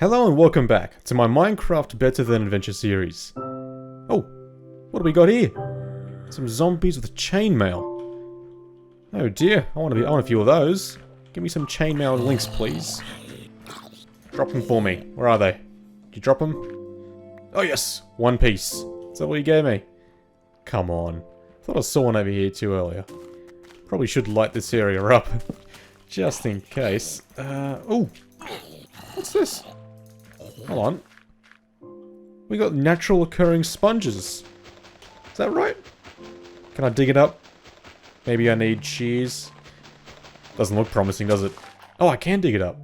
Hello and welcome back to my Minecraft Better Than Adventure series. Oh, what do we got here? Some zombies with chainmail. Oh dear, I want a few of those. Give me some chainmail links, please. Drop them for me. Where are they? Did you drop them? Oh yes, one piece. Is that what you gave me? Come on. Thought I saw one over here too earlier. Probably should light this area up, just in case. Oh, what's this? Hold on. We got natural occurring sponges. Is that right? Can I dig it up? Maybe I need shears. Doesn't look promising, does it? Oh, I can dig it up.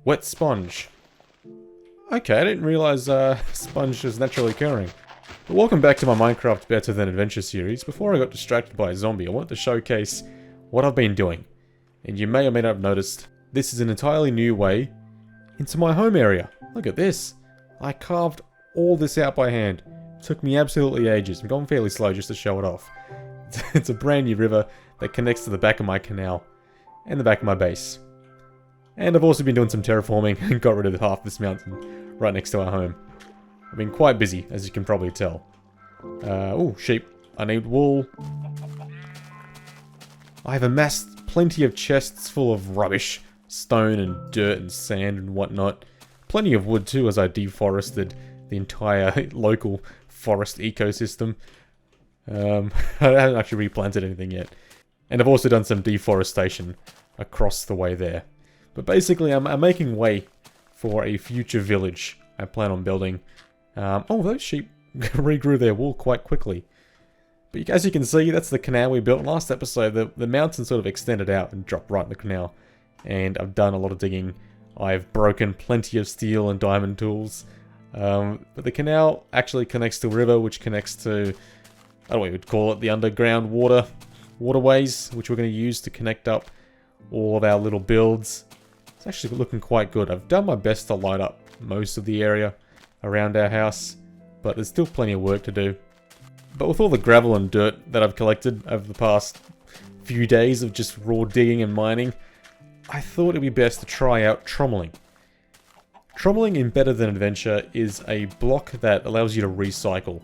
Wet sponge. Okay, I didn't realize sponge was naturally occurring. But welcome back to my Minecraft Better Than Adventure series. Before I got distracted by a zombie, I wanted to showcase what I've been doing. And you may or may not have noticed, this is an entirely new way into my home area. Look at this. I carved all this out by hand. It took me absolutely ages. I'm going fairly slow just to show it off. It's a brand new river that connects to the back of my canal and the back of my base. And I've also been doing some terraforming and got rid of half this mountain right next to our home. I've been quite busy, as you can probably tell. Oh, sheep. I need wool. I've amassed plenty of chests full of rubbish. Stone and dirt and sand and whatnot. Plenty of wood too, as I deforested the entire local forest ecosystem. I haven't actually replanted anything yet. And I've also done some deforestation across the way there. But basically, I'm making way for a future village I plan on building. Oh, those sheep regrew their wool quite quickly. But as you can see, that's the canal we built last episode. The mountain sort of extended out and dropped right in the canal. And I've done a lot of digging. I've broken plenty of steel and diamond tools. But the canal actually connects to a river, which connects to, I don't know what you would call it, the underground waterways, which we're going to use to connect up all of our little builds. It's actually looking quite good. I've done my best to light up most of the area around our house, but there's still plenty of work to do. But with all the gravel and dirt that I've collected over the past few days of just raw digging and mining, I thought it'd be best to try out trommelling. Trommelling in Better Than Adventure is a block that allows you to recycle.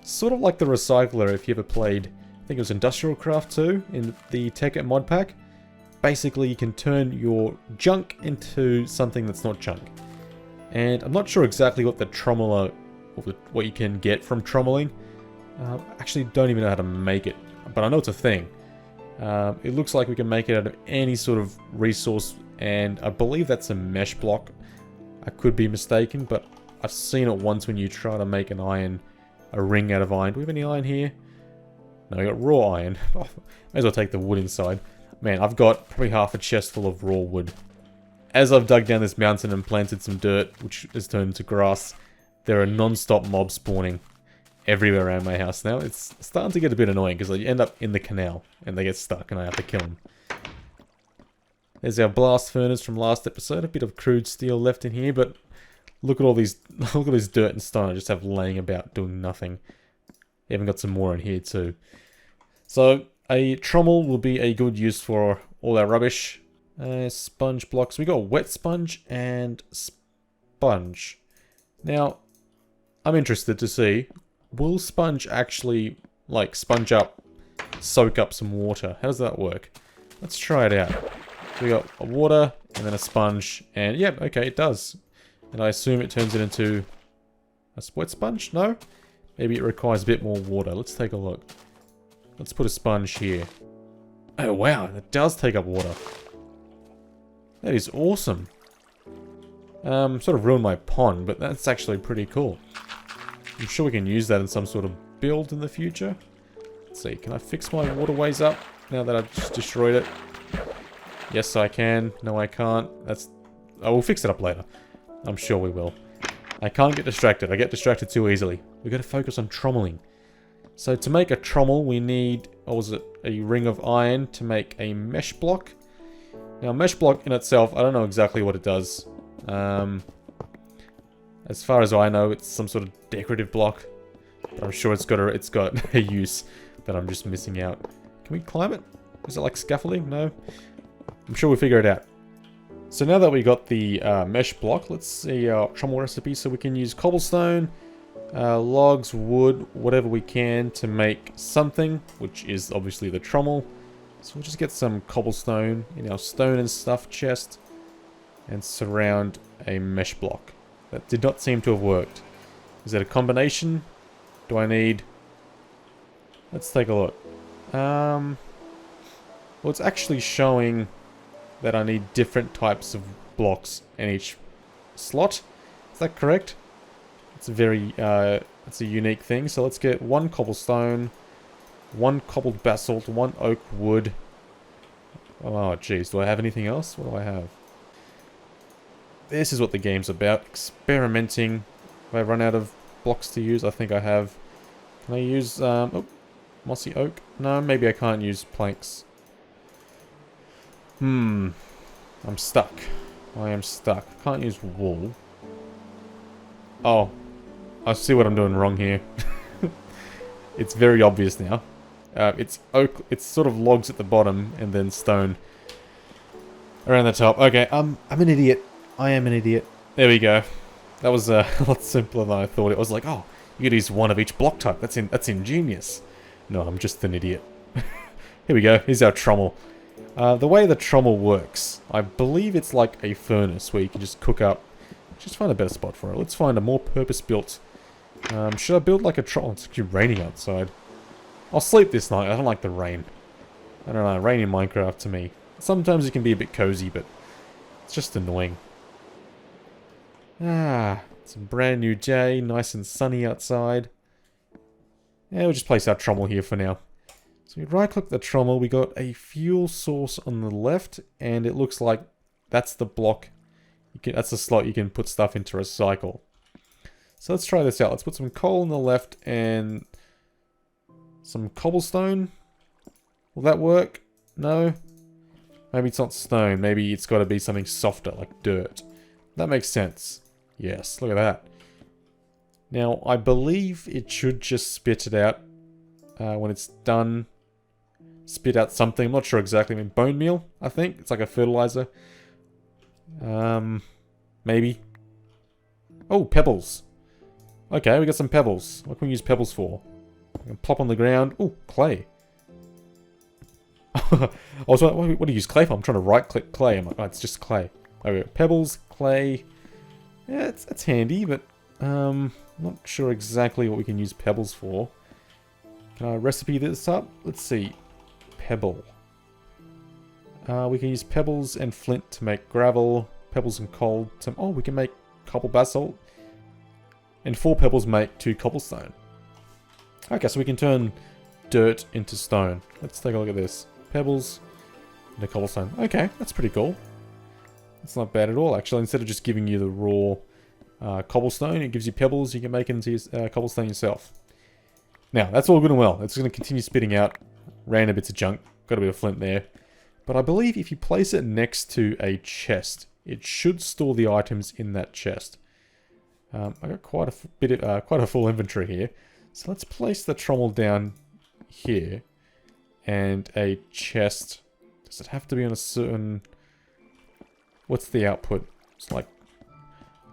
Sort of like the recycler if you ever played, I think it was Industrial Craft 2 in the Tech It mod pack. Basically, you can turn your junk into something that's not junk. And I'm not sure exactly what the trommeler, or what you can get from trommelling. Actually don't even know how to make it, but I know it's a thing. It looks like we can make it out of any sort of resource, and I believe that's a mesh block. I could be mistaken, but I've seen it once when you try to make a ring out of iron. Do we have any iron here? No, we got raw iron. Oh, may as well take the wood inside. Man, I've got probably half a chest full of raw wood. As I've dug down this mountain and planted some dirt, which has turned into grass, there are non-stop mobs spawning everywhere around my house now. It's starting to get a bit annoying because they end up in the canal and they get stuck and I have to kill them. There's our blast furnace from last episode. A bit of crude steel left in here, but look at all these, look at this dirt and stone I just have laying about doing nothing. Even got some more in here too. So a trommel will be a good use for all our rubbish. Sponge blocks. We got wet sponge and sponge. Now, I'm interested to see, will sponge actually, like, sponge up, soak up some water? How does that work? Let's try it out. So we got a water, and then a sponge, and yep, okay, it does. And I assume it turns it into a wet sponge? No? Maybe it requires a bit more water. Let's take a look. Let's put a sponge here. Oh wow, that does take up water. That is awesome. Sort of ruined my pond, but that's actually pretty cool. I'm sure we can use that in some sort of build in the future. Let's see, can I fix my waterways up now that I've just destroyed it? Yes, I can. No, I can't. Oh, we'll fix it up later. I'm sure we will. I can't get distracted. I get distracted too easily. We've got to focus on trommelling. So to make a trommel, we need, what was it, a ring of iron to make a mesh block. Now, a mesh block in itself, I don't know exactly what it does. As far as I know, it's some sort of decorative block. But I'm sure it's got a use that I'm just missing out. Can we climb it? Is it like scaffolding? No. I'm sure we'll figure it out. So now that we got the mesh block, let's see our trommel recipe. So we can use cobblestone, logs, wood, whatever we can to make something, which is obviously the trommel. So we'll just get some cobblestone in our stone and stuff chest and surround a mesh block. That did not seem to have worked. Is that a combination? Do I need... Let's take a look. Well, it's actually showing that I need different types of blocks in each slot. Is that correct? It's a very, it's a unique thing. So let's get 1 cobblestone, 1 cobbled basalt, 1 oak wood. Oh, jeez. Do I have anything else? What do I have? This is what the game's about. Experimenting. If I run out of blocks to use, I think I have... Can I use, oh, mossy oak? No, maybe I can't use planks. I'm stuck. I am stuck. Can't use wool. Oh. I see what I'm doing wrong here. It's very obvious now. It's oak. It's sort of logs at the bottom and then stone around the top. Okay, I'm an idiot. I am an idiot. There we go. That was a lot simpler than I thought. It was like, oh, you could use 1 of each block type. That's ingenious. No, I'm just an idiot. Here we go. Here's our trommel. The way the trommel works, I believe it's like a furnace where you can just cook up. Just find a better spot for it. Let's find a more purpose-built. Should I build like a trommel? It's actually raining outside. I'll sleep this night. I don't like the rain. I don't know. Rain in Minecraft to me. Sometimes it can be a bit cozy, but it's just annoying. It's a brand new day. Nice and sunny outside. Yeah, we'll just place our trommel here for now. So we right-click the trommel. We got a fuel source on the left, and it looks like that's the block. That's the slot you can put stuff into recycle. So let's try this out. Let's put some coal on the left and some cobblestone. Will that work? No? Maybe it's not stone. Maybe it's got to be something softer, like dirt. That makes sense. Yes, look at that. Now, I believe it should just spit it out when it's done. Spit out something. I'm not sure exactly. I mean, bone meal, I think. It's like a fertilizer. Maybe. Oh, pebbles. Okay, we got some pebbles. What can we use pebbles for? We can plop on the ground. Oh, clay. I was like, what do you use clay for? I'm trying to right-click clay. I'm like, oh, it's just clay. Okay, pebbles, clay. Yeah, it's handy, but not sure exactly what we can use pebbles for. Can I recipe this up? Let's see. Pebble. We can use pebbles and flint to make gravel. Pebbles and coal to... Oh, we can make cobble basalt. And 4 pebbles make 2 cobblestone. Okay, so we can turn dirt into stone. Let's take a look at this. Pebbles into cobblestone. Okay, that's pretty cool. That's not bad at all, actually. Instead of just giving you the raw cobblestone, it gives you pebbles. You can make it into cobblestone yourself. Now, that's all good and well. It's going to continue spitting out random bits of junk. Got a bit of flint there. But I believe if you place it next to a chest, it should store the items in that chest. I got quite a full inventory here. So let's place the trommel down here. And a chest. Does it have to be on a certain... What's the output? It's like...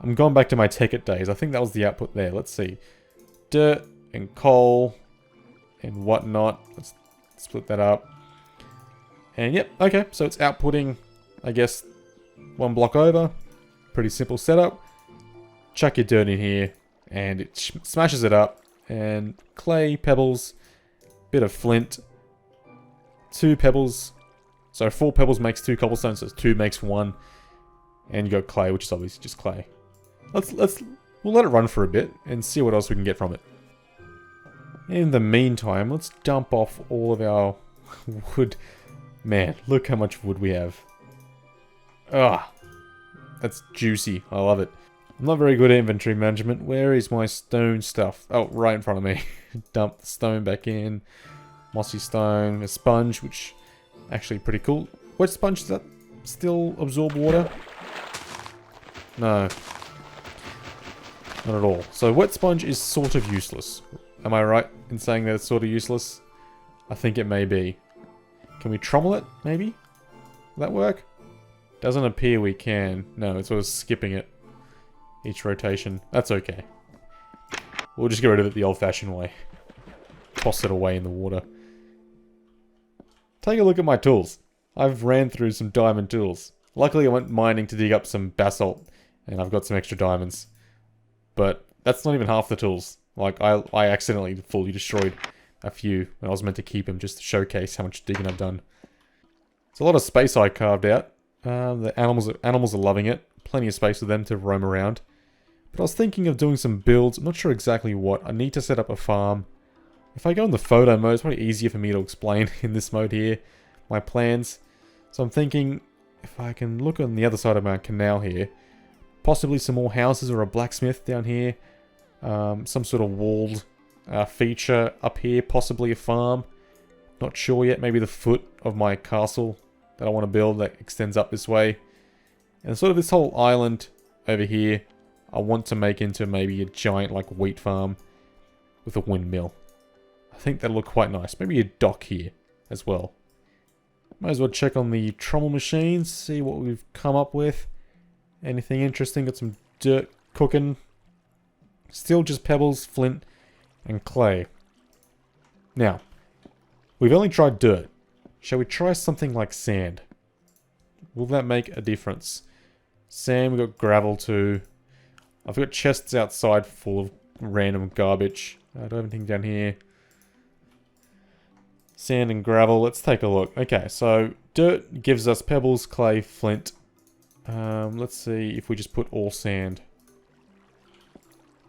I'm going back to my Take-It days. I think that was the output there. Let's see. Dirt and coal and whatnot. Let's split that up. And yep, okay. So it's outputting, I guess, 1 block over. Pretty simple setup. Chuck your dirt in here and it smashes it up. And clay, pebbles, bit of flint. 2 pebbles. So 4 pebbles makes 2 cobblestone, so 2 makes 1. And you got clay, which is obviously just clay. We'll let it run for a bit and see what else we can get from it. In the meantime, let's dump off all of our wood. Man, look how much wood we have. Ah, that's juicy. I love it. I'm not very good at inventory management. Where is my stone stuff? Oh, right in front of me. Dump the stone back in. Mossy stone, a sponge, which actually pretty cool. Wet sponge, does that still absorb water? No. Not at all. So wet sponge is sort of useless. Am I right in saying that it's sort of useless? I think it may be. Can we trommel it, maybe? Will that work? Doesn't appear we can. No, it's sort of skipping it. Each rotation. That's okay. We'll just get rid of it the old-fashioned way. Toss it away in the water. Take a look at my tools. I've ran through some diamond tools. Luckily I went mining to dig up some basalt. And I've got some extra diamonds. But that's not even half the tools. Like, I accidentally fully destroyed a few. And I was meant to keep them just to showcase how much digging I've done. It's a lot of space I carved out. The animals are loving it. Plenty of space for them to roam around. But I was thinking of doing some builds. I'm not sure exactly what. I need to set up a farm. If I go in the photo mode, it's probably easier for me to explain in this mode here. My plans. So I'm thinking, if I can look on the other side of my canal here. Possibly some more houses or a blacksmith down here. Some sort of walled feature up here. Possibly a farm. Not sure yet. Maybe the foot of my castle that I want to build that extends up this way. And sort of this whole island over here, I want to make into maybe a giant like wheat farm with a windmill. I think that'll look quite nice. Maybe a dock here as well. Might as well check on the trommel machines, see what we've come up with. Anything interesting? Got some dirt cooking. Still just pebbles, flint, and clay. Now, we've only tried dirt. Shall we try something like sand? Will that make a difference? Sand, we've got gravel too. I've got chests outside full of random garbage. I don't have anything down here. Sand and gravel, let's take a look. Okay, so dirt gives us pebbles, clay, flint. Let's see if we just put all sand.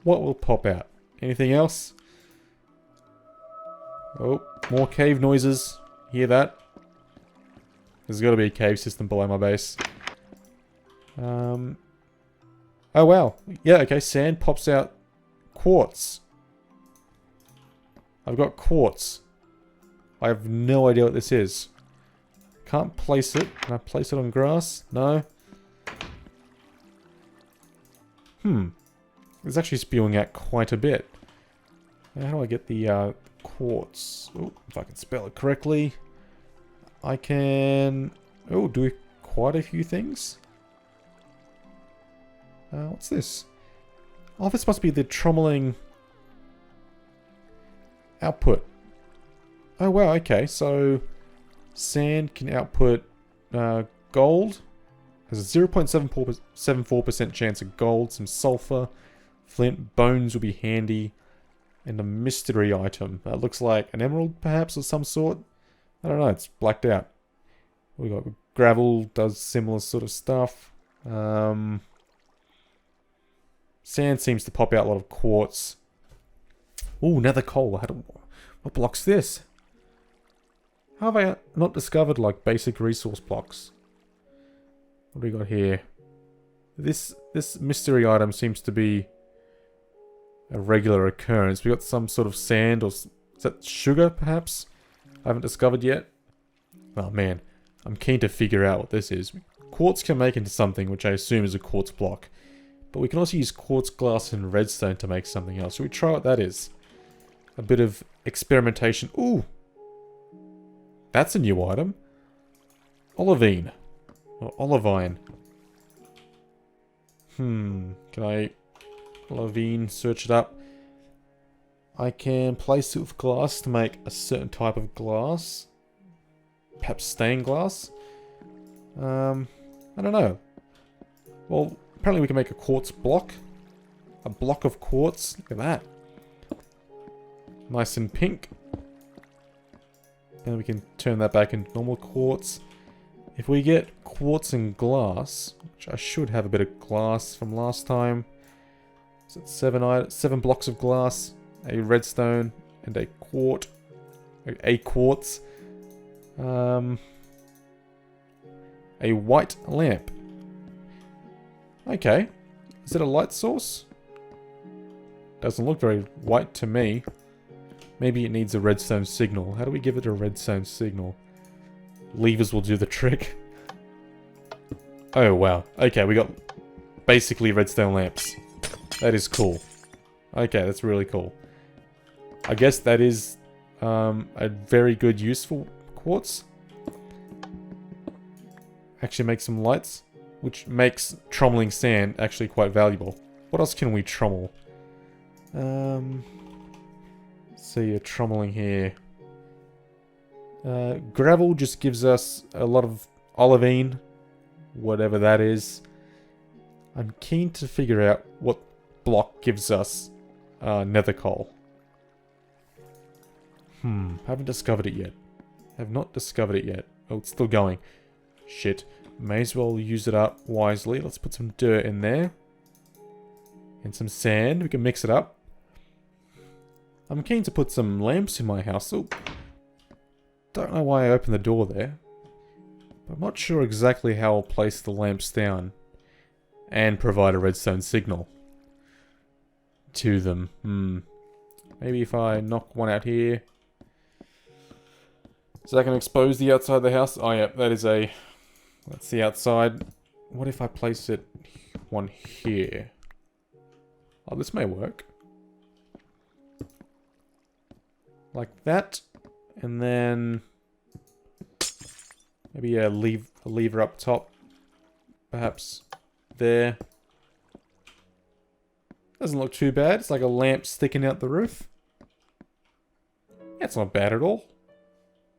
What will pop out? Anything else? Oh, more cave noises. Hear that? There's got to be a cave system below my base. Oh wow. Yeah, okay, sand pops out quartz. I've got quartz. I have no idea what this is. Can't place it. Can I place it on grass? No. It's actually spewing out quite a bit. How do I get the quartz? Oh, if I can spell it correctly. I can... Oh, do quite a few things. What's this? Oh, this must be the trommelling output. Oh, wow, okay. So, sand can output gold. Has a 0.74% chance of gold, some sulfur, flint, bones will be handy, and a mystery item. That looks like an emerald, perhaps, of some sort. I don't know, it's blacked out. We got gravel, does similar sort of stuff. Sand seems to pop out a lot of quartz. Ooh, nether coal. What blocks this? How have I not discovered, like, basic resource blocks? What do we got here? This mystery item seems to be a regular occurrence. We got some sort of sand, or is that sugar, perhaps? I haven't discovered yet. Oh, man. I'm keen to figure out what this is. Quartz can make into something, which I assume is a quartz block. But we can also use quartz glass and redstone to make something else. Should we try what that is? A bit of experimentation. Ooh! That's a new item. Olivine. Or olivine. Can I... Olivine, search it up. I can place it with glass to make a certain type of glass. Perhaps stained glass? I don't know. Well, apparently we can make a quartz block. A block of quartz. Look at that. Nice and pink. And we can turn that back into normal quartz. If we get quartz and glass, which I should have a bit of glass from last time. Is it 7 blocks of glass, a redstone, and a quartz. A white lamp. Okay. Is it a light source? Doesn't look very white to me. Maybe it needs a redstone signal. How do we give it a redstone signal? Levers will do the trick. Oh, wow. Okay, we got basically redstone lamps. That is cool. Okay, that's really cool. I guess that is a very good use for quartz. actually make some lights, which makes trommeling sand actually quite valuable. What else can we trommel? See a trommeling here. Gravel just gives us a lot of olivine, whatever that is. I'm keen to figure out what block gives us nether coal. Haven't discovered it yet. Have not discovered it yet. Oh, it's still going. Shit. May as well use it up wisely. Let's put some dirt in there. And some sand. We can mix it up. I'm keen to put some lamps in my house. Oh, don't know why I opened the door there. But I'm not sure exactly how I'll place the lamps down. And provide a redstone signal to them. Maybe if I knock one out here. So I can expose the outside of the house. Oh yeah, that is a... That's the outside. What if I place it one here? Oh, this may work. Like that. And then... maybe a lever up top. Perhaps there. Doesn't look too bad. It's like a lamp sticking out the roof. That's not bad at all.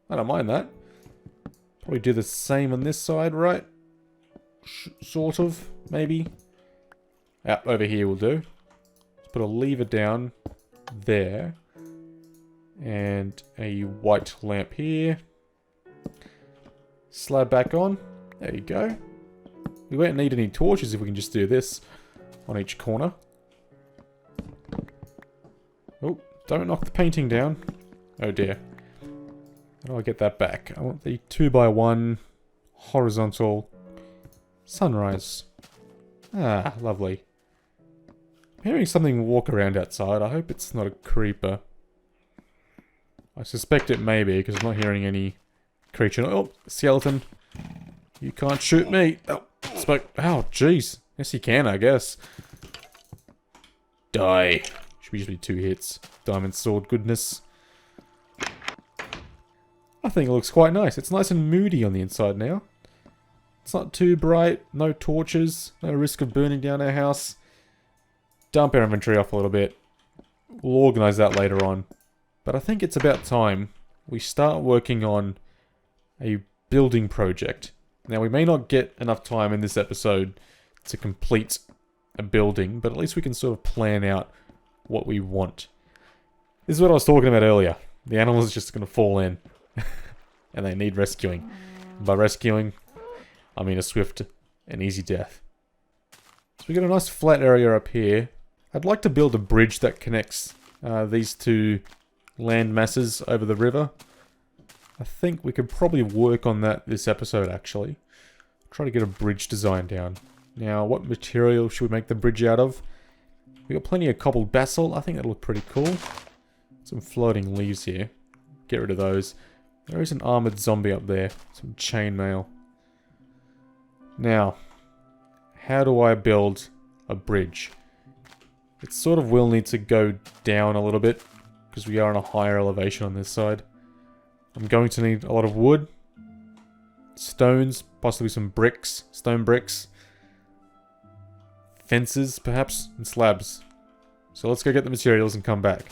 I don't mind that. Probably do the same on this side, right? Sort of, maybe. Over here will do. Let's put a lever down there. And a white lamp here. Slab back on. There you go. We won't need any torches if we can just do this on each corner. Oh, don't knock the painting down. Oh dear. How do I get that back? I want the 2x1 horizontal sunrise. Ah, lovely. I'm hearing something walk around outside. I hope it's not a creeper. I suspect it may be because I'm not hearing any creature. Oh, skeleton. You can't shoot me. Oh, ow, jeez. Yes, you can, I guess. Die. Should usually be 2 hits. Diamond sword goodness. I think it looks quite nice. It's nice and moody on the inside now. It's not too bright. No torches. No risk of burning down our house. Dump our inventory off a little bit. We'll organise that later on. But I think it's about time we start working on a building project. Now, we may not get enough time in this episode to complete a building, but at least we can sort of plan out what we want. This is what I was talking about earlier. The animals are just going to fall in. And they need rescuing. By rescuing, I mean a swift and easy death. So we got a nice flat area up here. I'd like to build a bridge that connects these two land masses over the river. I think we could probably work on that this episode, actually. Try to get a bridge design down. Now, what material should we make the bridge out of? We got plenty of cobbled basalt. I think that'll look pretty cool. Some floating leaves here. Get rid of those. There is an armored zombie up there. Some chainmail. Now, how do I build a bridge? It sort of will need to go down a little bit, because we are on a higher elevation on this side. I'm going to need a lot of wood, stones, possibly some bricks, stone bricks, fences perhaps, and slabs. So let's go get the materials and come back.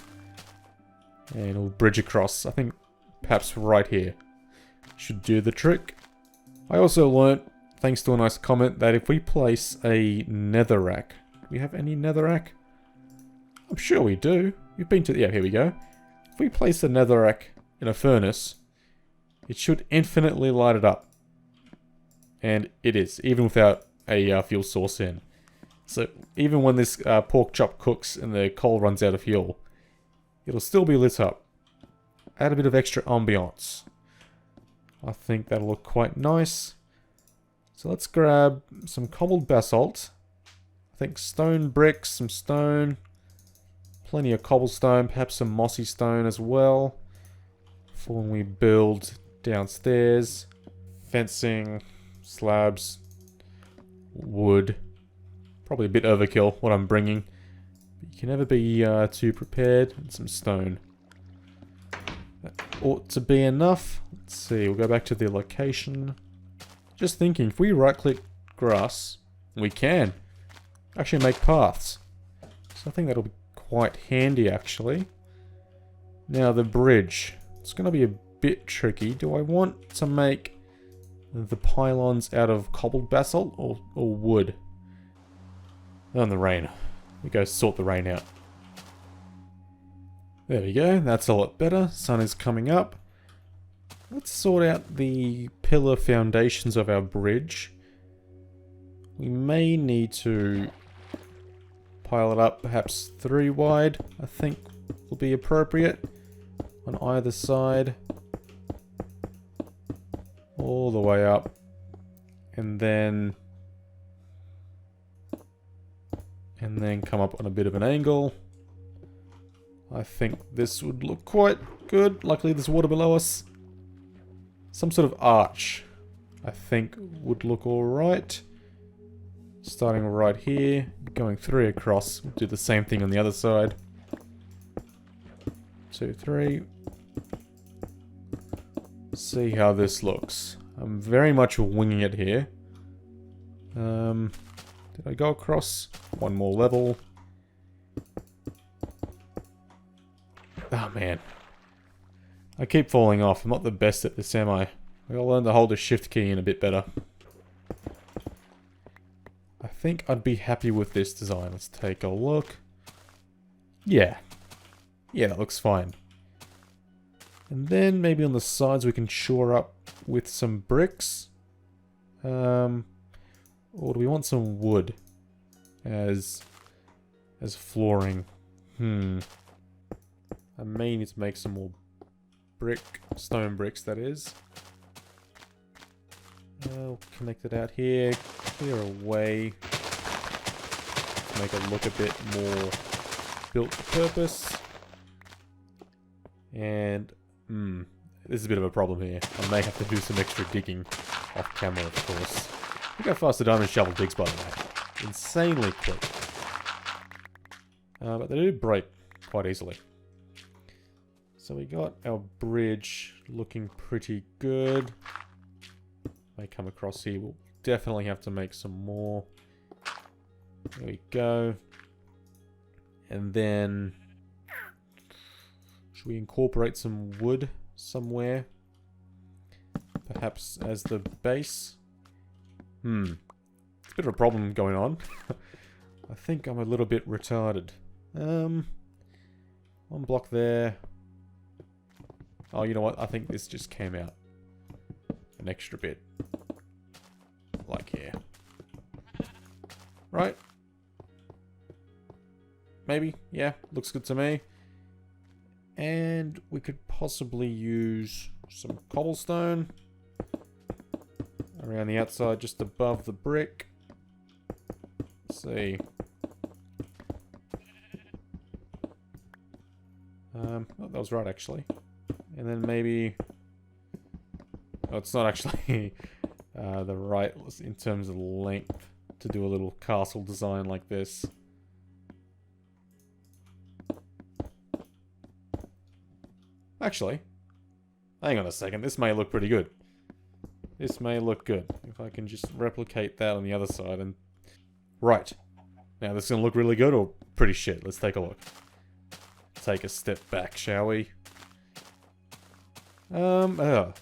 And we'll bridge across. I think perhaps right here should do the trick. I also learnt, thanks to a nice comment, that if we place a netherrack... Do we have any netherrack? I'm sure we do. We've been to... Yeah, here we go. If we place a netherrack in a furnace, it should infinitely light it up. And it is, even without a fuel source in. So even when this pork chop cooks and the coal runs out of fuel, it'll still be lit up. Add a bit of extra ambiance. I think that'll look quite nice. So let's grab some cobbled basalt. I think stone bricks, some stone. Plenty of cobblestone, perhaps some mossy stone as well. For when we build downstairs. Fencing, slabs, wood. Probably a bit overkill what I'm bringing. But you can never be too prepared. And some stone. That ought to be enough. Let's see, we'll go back to the location. Just thinking, if we right-click grass, we can actually make paths. So I think that'll be quite handy, actually. Now, the bridge. It's going to be a bit tricky. Do I want to make the pylons out of cobbled basalt or wood? On the rain. We go sort the rain out. There we go. That's a lot better. Sun is coming up. Let's sort out the pillar foundations of our bridge. We may need to pile it up, perhaps 3 wide, I think will be appropriate. On either side. All the way up. And then come up on a bit of an angle. I think this would look quite good. Luckily there's water below us. Some sort of arch, I think, would look alright. Starting right here, going 3 across. We'll do the same thing on the other side. 2, 3. See how this looks. I'm very much winging it here. Did I go across? One more level. Oh man. I keep falling off. I'm not the best at this, am I? I gotta learn to hold the shift key in a bit better. I think I'd be happy with this design. Let's take a look. Yeah. Yeah, that looks fine. And then maybe on the sides we can shore up with some bricks. Or do we want some wood as flooring? I may need to make some more stone bricks, that is. I'll connect it out here, clear away to make it look a bit more built for purpose. And, this is a bit of a problem here. I may have to do some extra digging off camera, of course. Look how fast the diamond shovel digs, by the way. Insanely quick. But they do break quite easily. So we got our bridge looking pretty good. May come across here. We'll definitely have to make some more. There we go. And then should we incorporate some wood somewhere? Perhaps as the base? It's a bit of a problem going on. I think I'm a little bit retarded. One block there. Oh, you know what? I think this just came out an extra bit. Like here. Right? Maybe? Yeah, looks good to me. And we could possibly use some cobblestone around the outside, just above the brick. Let's see. Oh, that was right, actually. And then maybe... Oh, it's not actually the right in terms of length to do a little castle design like this. Actually, hang on a second. This may look pretty good. This may look good. If I can just replicate that on the other side and... Right. Now, this is going to look really good or pretty shit? Let's take a look. Take a step back, shall we? Brother,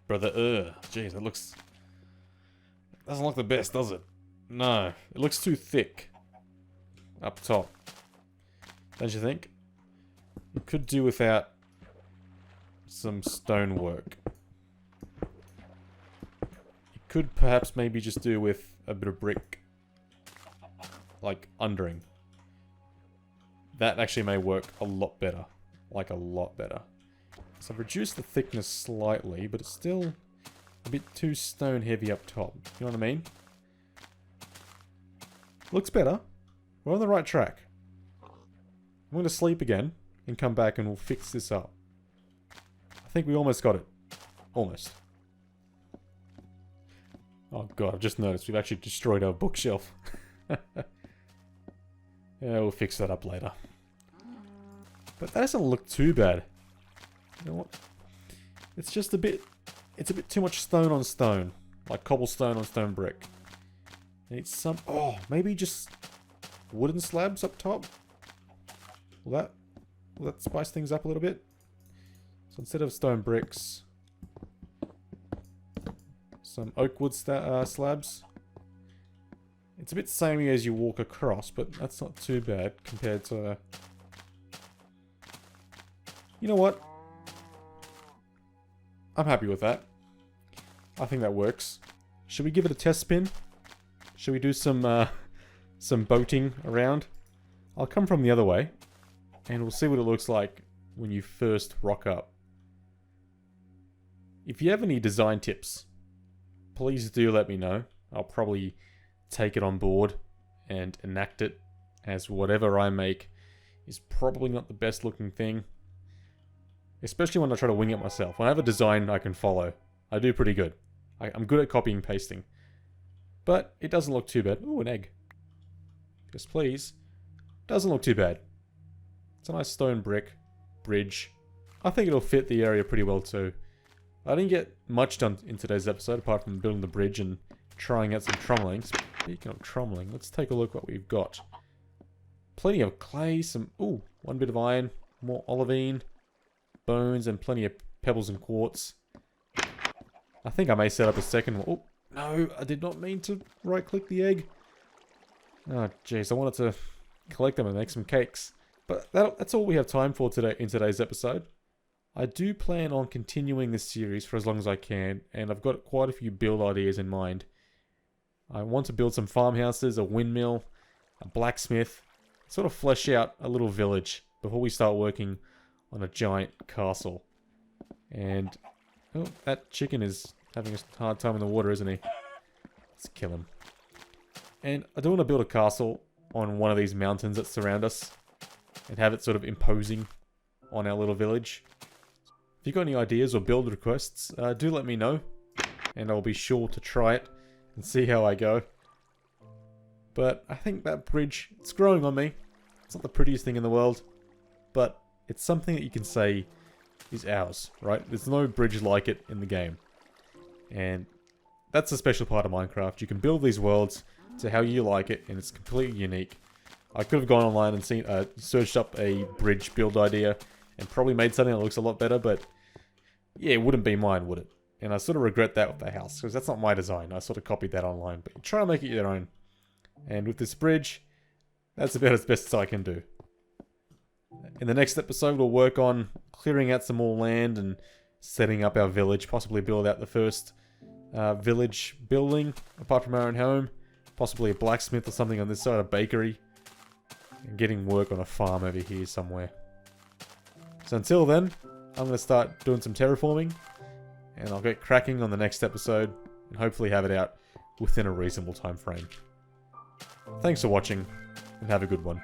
Jeez, that looks... Doesn't look the best, does it? No. It looks too thick. Up top. Don't you think? You could do without some stonework. You could perhaps maybe just do with a bit of brick. Like, undering. That actually may work a lot better. Like, a lot better. So I've reduced the thickness slightly, but it's still a bit too stone heavy up top. You know what I mean? Looks better. We're on the right track. I'm going to sleep again and come back and we'll fix this up. I think we almost got it. Almost. Oh god, I've just noticed we've actually destroyed our bookshelf. Yeah, we'll fix that up later. But that doesn't look too bad. You know what? It's just a bit it's a bit too much stone on stone. Like cobblestone on stone brick. Need some... Oh, maybe just wooden slabs up top? Will that spice things up a little bit? So instead of stone bricks, some oak wood slabs. It's a bit samey as you walk across, but that's not too bad compared to... You know what? I'm happy with that. I think that works. Should we give it a test spin? Should we do some boating around? I'll come from the other way, and we'll see what it looks like when you first rock up. If you have any design tips, please do let me know. I'll probably take it on board and enact it, as whatever I make is probably not the best looking thing. Especially when I try to wing it myself. When I have a design I can follow, I do pretty good. I'm good at copying and pasting. But it doesn't look too bad. Ooh, an egg. Yes, please. Doesn't look too bad. It's a nice stone brick bridge. I think it'll fit the area pretty well too. I didn't get much done in today's episode, apart from building the bridge and trying out some trommelling. Speaking of trommelling, let's take a look what we've got. Plenty of clay, some... Ooh, one bit of iron, more olivine, bones, and plenty of pebbles and quartz. I think I may set up a second one. Oh, no, I did not mean to right-click the egg. Oh, jeez, I wanted to collect them and make some cakes. But that's all we have time for today in today's episode. I do plan on continuing this series for as long as I can, and I've got quite a few build ideas in mind. I want to build some farmhouses, a windmill, a blacksmith, sort of flesh out a little village before we start working on a giant castle. And, oh, that chicken is having a hard time in the water, isn't he? Let's kill him. And I do want to build a castle on one of these mountains that surround us and have it sort of imposing on our little village. If you've got any ideas or build requests, do let me know, and I'll be sure to try it and see how I go. But I think that bridge, it's growing on me. It's not the prettiest thing in the world, but it's something that you can say is ours, right? There's no bridge like it in the game. And that's a special part of Minecraft. You can build these worlds to how you like it, and it's completely unique. I could have gone online and seen, searched up a bridge build idea and probably made something that looks a lot better, but yeah, it wouldn't be mine, would it? And I sort of regret that with the house, because that's not my design. I sort of copied that online, but try and make it your own. And with this bridge, that's about as best as I can do. In the next episode, we'll work on clearing out some more land and setting up our village, possibly build out the first village building, apart from our own home. Possibly a blacksmith or something on this side, a bakery. And getting work on a farm over here somewhere. So until then, I'm going to start doing some terraforming. And I'll get cracking on the next episode. And hopefully have it out within a reasonable time frame. Thanks for watching, and have a good one.